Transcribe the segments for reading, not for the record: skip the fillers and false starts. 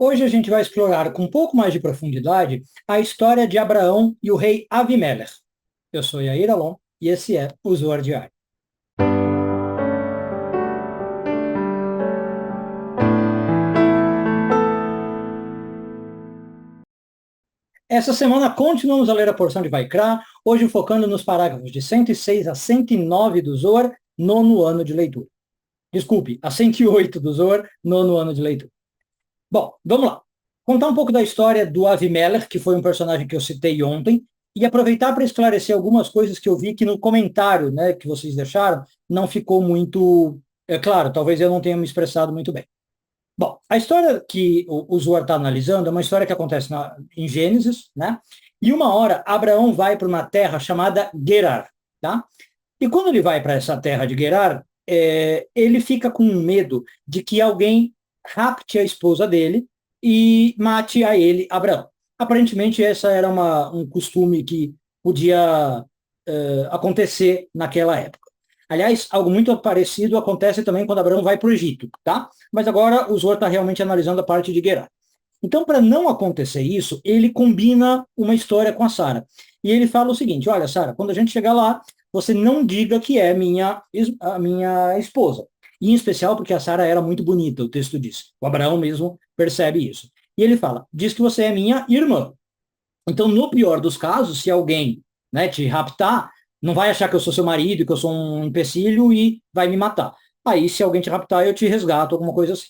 Hoje a gente vai explorar com um pouco mais de profundidade a história de Abraão e o rei Avimelech. Eu sou Yair Alon e esse é o Zoar Diário. Essa semana continuamos a ler a porção de Vaikra, hoje focando nos parágrafos de 106 a 109 do Zoar, nono ano de leitura. Desculpe, a 108 do Zoar, nono ano de leitura. Bom, vamos lá. Contar um pouco da história do Avimelech, que foi um personagem que eu citei ontem, e aproveitar para esclarecer algumas coisas que eu vi que no comentário, né, que vocês deixaram, não ficou muito claro, talvez eu não tenha me expressado muito bem. Bom, a história que o Zohar está analisando é uma história que acontece em Gênesis, né? E uma hora Abraão vai para uma terra chamada Gerar, tá? E quando ele vai para essa terra de Gerar, ele fica com medo de que alguém rapte a esposa dele e mate a ele, Abraão. Aparentemente, essa era um costume que podia acontecer naquela época. Aliás, algo muito parecido acontece também quando Abraão vai para o Egito, tá? Mas agora o Zohar está realmente analisando a parte de Gerar. Então, para não acontecer isso, ele combina uma história com a Sara. E ele fala o seguinte: olha, Sara, quando a gente chegar lá, você não diga que é a minha esposa. E em especial porque a Sara era muito bonita, o texto diz. O Abraão mesmo percebe isso. E ele fala: diz que você é minha irmã. Então, no pior dos casos, se alguém, né, te raptar, não vai achar que eu sou seu marido, que eu sou um empecilho e vai me matar. Aí, se alguém te raptar, eu te resgato, alguma coisa assim.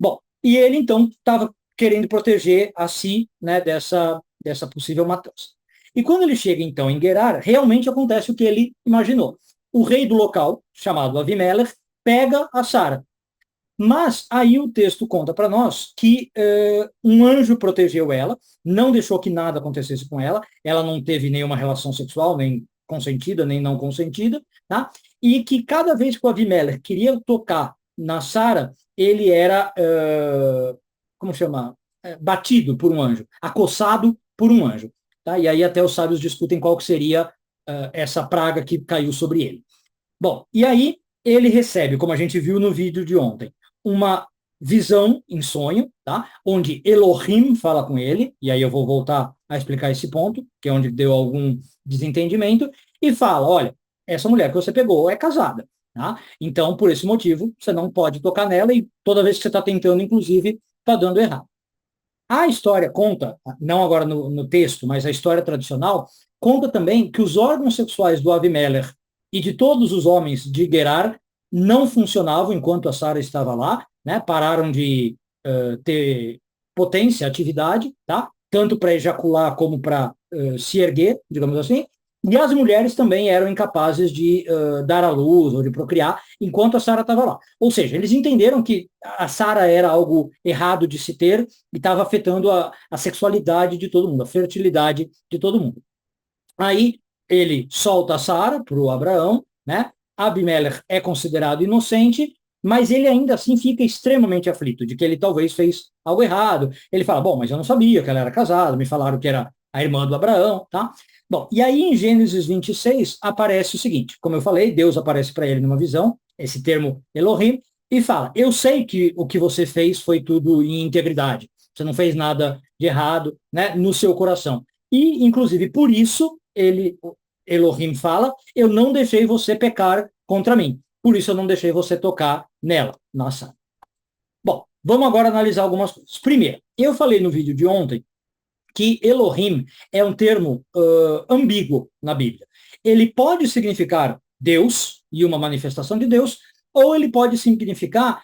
Bom, e ele então estava querendo proteger a si, né, dessa possível matança. E quando ele chega então em Gerar, realmente acontece o que ele imaginou. O rei do local, chamado Avimelech, pega a Sara. Mas aí o texto conta para nós que um anjo protegeu ela, não deixou que nada acontecesse com ela, ela não teve nenhuma relação sexual, nem consentida, nem não consentida, tá? E que cada vez que o Avimelech queria tocar na Sara, ele era, como chama? Batido por um anjo, acossado por um anjo. Tá? E aí até os sábios discutem qual que seria essa praga que caiu sobre ele. Bom, e aí ele recebe, como a gente viu no vídeo de ontem, uma visão em sonho, tá? Onde Elohim fala com ele, e aí eu vou voltar a explicar esse ponto, que é onde deu algum desentendimento, e fala: olha, essa mulher que você pegou é casada, tá? Então, por esse motivo, você não pode tocar nela, e toda vez que você está tentando, inclusive, está dando errado. A história conta, não agora no texto, mas a história tradicional, conta também que os órgãos sexuais do Avimelech e de todos os homens de Gerar não funcionavam enquanto a Sara estava lá, né? Pararam de ter potência, atividade, tá? Tanto para ejacular como para se erguer, digamos assim. E as mulheres também eram incapazes de dar à luz ou de procriar enquanto a Sara estava lá. Ou seja, eles entenderam que a Sara era algo errado de se ter e estava afetando a sexualidade de todo mundo, a fertilidade de todo mundo. Aí ele solta a Sara para o Abraão, né? Abimelech é considerado inocente, mas ele ainda assim fica extremamente aflito de que ele talvez fez algo errado. Ele fala: bom, mas eu não sabia que ela era casada, me falaram que era a irmã do Abraão, tá? Bom, e aí em Gênesis 26 aparece o seguinte: como eu falei, Deus aparece para ele numa visão, esse termo Elohim, e fala: eu sei que o que você fez foi tudo em integridade, você não fez nada de errado, né, no seu coração. E, inclusive, por isso, Elohim fala: eu não deixei você pecar contra mim. Por isso eu não deixei você tocar nela, nossa. Bom, vamos agora analisar algumas coisas. Primeiro, eu falei no vídeo de ontem que Elohim é um termo ambíguo na Bíblia. Ele pode significar Deus e uma manifestação de Deus, ou ele pode significar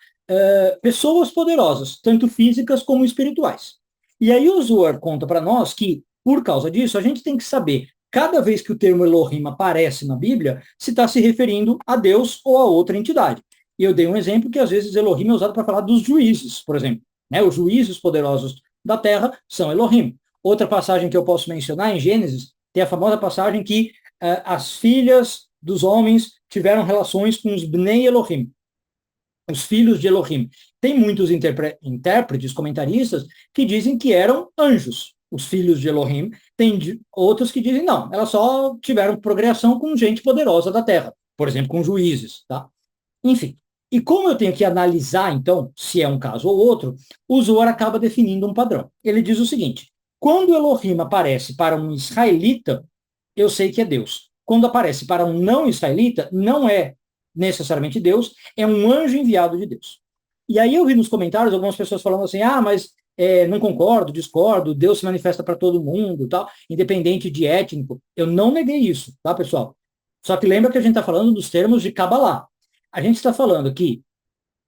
pessoas poderosas, tanto físicas como espirituais. E aí o Zohar conta para nós que, por causa disso, a gente tem que saber, cada vez que o termo Elohim aparece na Bíblia, se está se referindo a Deus ou a outra entidade. E eu dei um exemplo que às vezes Elohim é usado para falar dos juízes, por exemplo. Né? Os juízes poderosos da terra são Elohim. Outra passagem que eu posso mencionar em Gênesis tem a famosa passagem que as filhas dos homens tiveram relações com os Bnei Elohim, os filhos de Elohim. Tem muitos intérpretes, comentaristas, que dizem que eram anjos, os filhos de Elohim. Tem outros que dizem não, elas só tiveram procriação com gente poderosa da terra, por exemplo, com juízes, tá? Enfim. E como eu tenho que analisar, então, se é um caso ou outro, o Zohar acaba definindo um padrão. Ele diz o seguinte: quando Elohim aparece para um israelita, eu sei que é Deus. Quando aparece para um não israelita, não é necessariamente Deus, é um anjo enviado de Deus. E aí eu vi nos comentários algumas pessoas falando assim, mas não concordo, discordo, Deus se manifesta para todo mundo, tal, independente de étnico. Eu não neguei isso, tá, pessoal? Só que lembra que a gente está falando dos termos de Kabbalah. A gente está falando que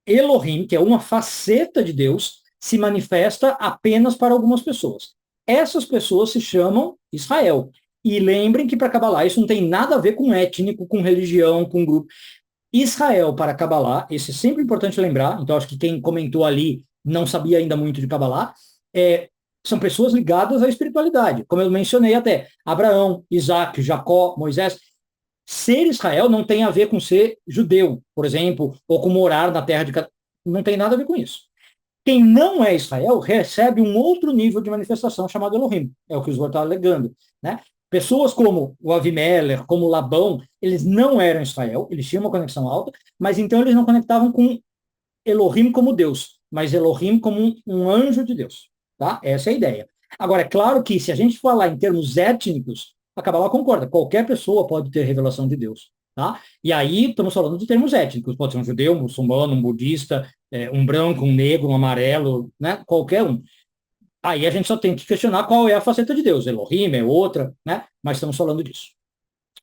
Elohim, que é uma faceta de Deus, se manifesta apenas para algumas pessoas. Essas pessoas se chamam Israel. E lembrem que para Kabbalah isso não tem nada a ver com étnico, com religião, com grupo. Israel para Kabbalah, esse é sempre importante lembrar, então acho que quem comentou ali não sabia ainda muito de Kabbalah, são pessoas ligadas à espiritualidade, como eu mencionei até, Abraão, Isaac, Jacó, Moisés. Ser Israel não tem a ver com ser judeu, por exemplo, ou com morar na terra de... Não tem nada a ver com isso. Quem não é Israel recebe um outro nível de manifestação chamado Elohim, é o que o Zohar está alegando, né? Pessoas como o Avimelech, como Labão, eles não eram Israel, eles tinham uma conexão alta, mas então eles não conectavam com Elohim como Deus, mas Elohim como um anjo de Deus, tá? Essa é a ideia. Agora, é claro que se a gente falar em termos étnicos, a Kabbalah concorda, qualquer pessoa pode ter revelação de Deus, tá? E aí estamos falando de termos étnicos, pode ser um judeu, um muçulmano, um budista, um branco, um negro, um amarelo, né? Qualquer um. Aí a gente só tem que questionar qual é a faceta de Deus, Elohim é outra, né? Mas estamos falando disso.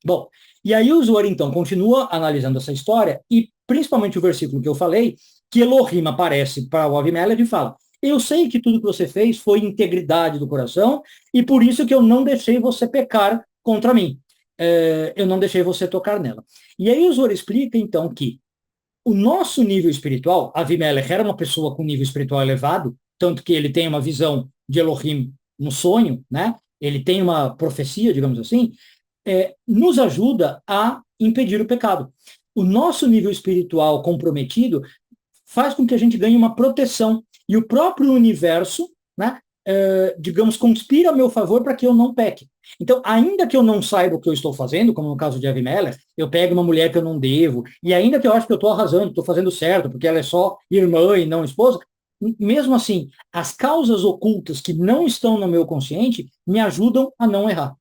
Bom, e aí o Zohar, então, continua analisando essa história, e principalmente o versículo que eu falei, que Elohim aparece para o Avimelech e fala, eu sei que tudo que você fez foi integridade do coração, e por isso que eu não deixei você pecar contra mim. Eu não deixei você tocar nela. E aí o Zohar explica, então, que o nosso nível espiritual, Avimelech era uma pessoa com nível espiritual elevado, tanto que ele tem uma visão de Elohim no sonho, né? Ele tem uma profecia, digamos assim, nos ajuda a impedir o pecado. O nosso nível espiritual comprometido faz com que a gente ganhe uma proteção. E o próprio universo, né, digamos, conspira a meu favor para que eu não peque. Então, ainda que eu não saiba o que eu estou fazendo, como no caso de Avimelech, eu pego uma mulher que eu não devo, e ainda que eu acho que eu estou arrasando, estou fazendo certo, porque ela é só irmã e não esposa, mesmo assim, as causas ocultas que não estão no meu consciente me ajudam a não errar.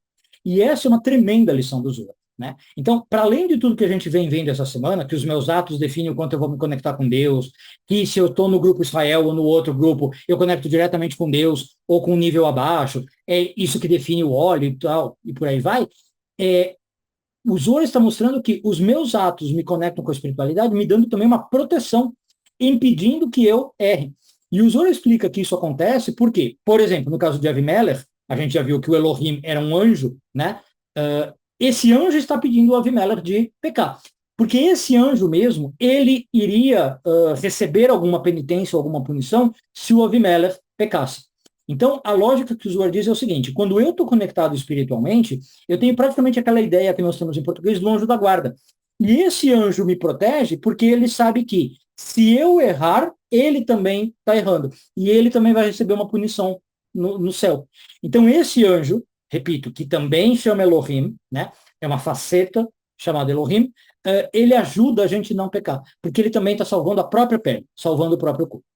E essa é uma tremenda lição do Zohar, né? Então, para além de tudo que a gente vem vendo essa semana, que os meus atos definem o quanto eu vou me conectar com Deus, que se eu estou no grupo Israel ou no outro grupo, eu conecto diretamente com Deus ou com um nível abaixo, é isso que define o óleo e tal, e por aí vai, o Zohar está mostrando que os meus atos me conectam com a espiritualidade, me dando também uma proteção, impedindo que eu erre. E o Zohar explica que isso acontece porque, por exemplo, no caso de Avimelech, a gente já viu que o Elohim era um anjo, né? Esse anjo está pedindo o Avimelech de pecar. Porque esse anjo mesmo, ele iria receber alguma penitência ou alguma punição se o Avimelech pecasse. Então, a lógica que o Zohar diz é o seguinte, quando eu estou conectado espiritualmente, eu tenho praticamente aquela ideia que nós temos em português do anjo da guarda. E esse anjo me protege porque ele sabe que se eu errar, ele também está errando. E ele também vai receber uma punição no céu. Então, esse anjo, repito, que também chama Elohim, né? É uma faceta chamada Elohim, ele ajuda a gente a não pecar, porque ele também está salvando a própria pele, salvando o próprio corpo.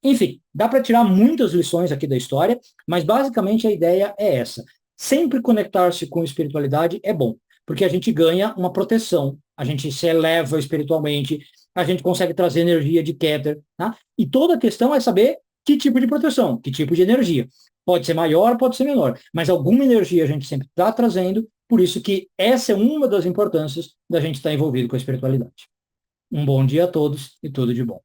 Enfim, dá para tirar muitas lições aqui da história, mas basicamente a ideia é essa. Sempre conectar-se com espiritualidade é bom, porque a gente ganha uma proteção, a gente se eleva espiritualmente, a gente consegue trazer energia de Keter, tá? E toda a questão é saber que tipo de proteção, que tipo de energia. Pode ser maior, pode ser menor, mas alguma energia a gente sempre está trazendo, por isso que essa é uma das importâncias da gente estar envolvido com a espiritualidade. Um bom dia a todos e tudo de bom.